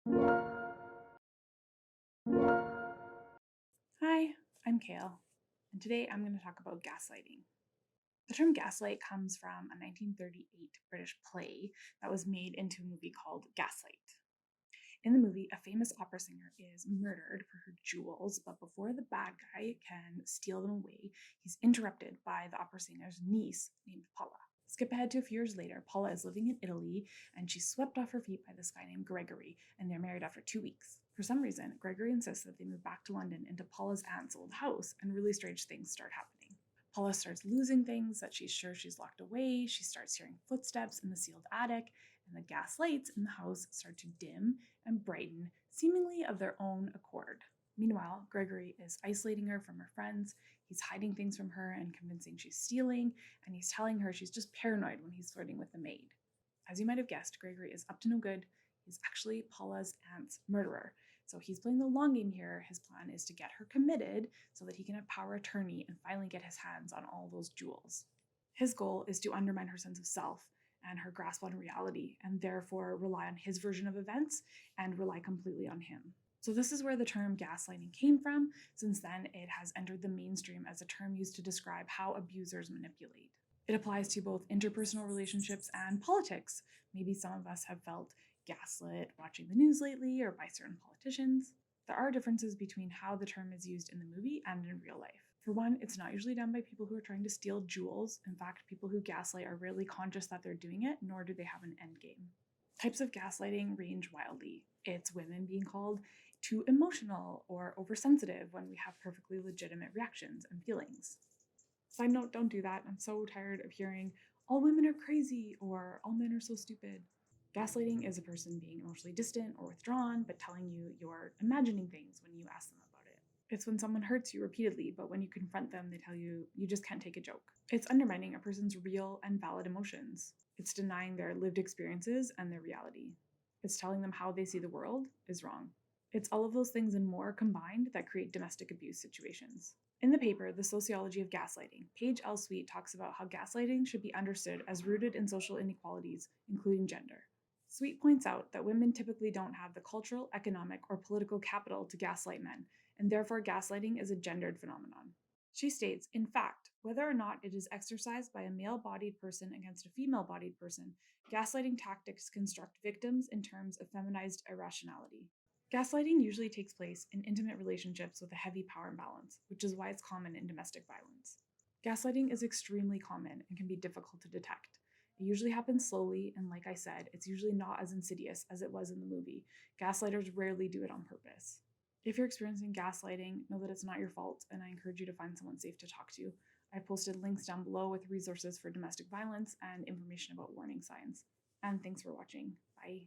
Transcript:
Hi, I'm Kale, and today I'm going to talk about gaslighting. The term gaslight comes from a 1938 British play that was made into a movie called Gaslight. In the movie, a famous opera singer is murdered for her jewels, but before the bad guy can steal them away, he's interrupted by the opera singer's niece named Paula. Skip ahead to a few years later, Paula is living in Italy and she's swept off her feet by this guy named Gregory, and they're married after 2 weeks. For some reason, Gregory insists that they move back to London into Paula's aunt's old house, and really strange things start happening. Paula starts losing things that she's sure she's locked away. She starts hearing footsteps in the sealed attic, and the gas lights in the house start to dim and brighten, seemingly of their own accord. Meanwhile, Gregory is isolating her from her friends. He's hiding things from her and convincing she's stealing, and he's telling her she's just paranoid when he's flirting with the maid. As you might have guessed, Gregory is up to no good. He's actually Paula's aunt's murderer. So he's playing the long game here. His plan is to get her committed so that he can have power attorney and finally get his hands on all those jewels. His goal is to undermine her sense of self and her grasp on reality, and therefore rely on his version of events and rely completely on him. So, this is where the term gaslighting came from. Since then, it has entered the mainstream as a term used to describe how abusers manipulate. It applies to both interpersonal relationships and politics. Maybe some of us have felt gaslit watching the news lately or by certain politicians. There are differences between how the term is used in the movie and in real life. For one, it's not usually done by people who are trying to steal jewels. In fact, people who gaslight are rarely conscious that they're doing it, nor do they have an end game. Types of gaslighting range wildly. It's women being called too emotional or oversensitive when we have perfectly legitimate reactions and feelings. Side note, don't do that. I'm so tired of hearing all women are crazy or all men are so stupid. Gaslighting is a person being emotionally distant or withdrawn, but telling you you're imagining things when you ask them about it. It's when someone hurts you repeatedly, but when you confront them, they tell you you just can't take a joke. It's undermining a person's real and valid emotions. It's denying their lived experiences and their reality. It's telling them how they see the world is wrong. It's all of those things and more combined that create domestic abuse situations. In the paper, The Sociology of Gaslighting, Paige L. Sweet talks about how gaslighting should be understood as rooted in social inequalities, including gender. Sweet points out that women typically don't have the cultural, economic, or political capital to gaslight men, and therefore gaslighting is a gendered phenomenon. She states, in fact, whether or not it is exercised by a male bodied person against a female bodied person, gaslighting tactics construct victims in terms of feminized irrationality. Gaslighting usually takes place in intimate relationships with a heavy power imbalance, which is why it's common in domestic violence. Gaslighting is extremely common and can be difficult to detect. It usually happens slowly, and like I said, it's usually not as insidious as it was in the movie. Gaslighters rarely do it on purpose. If you're experiencing gaslighting, know that it's not your fault, and I encourage you to find someone safe to talk to. I've posted links down below with resources for domestic violence and information about warning signs. And thanks for watching. Bye.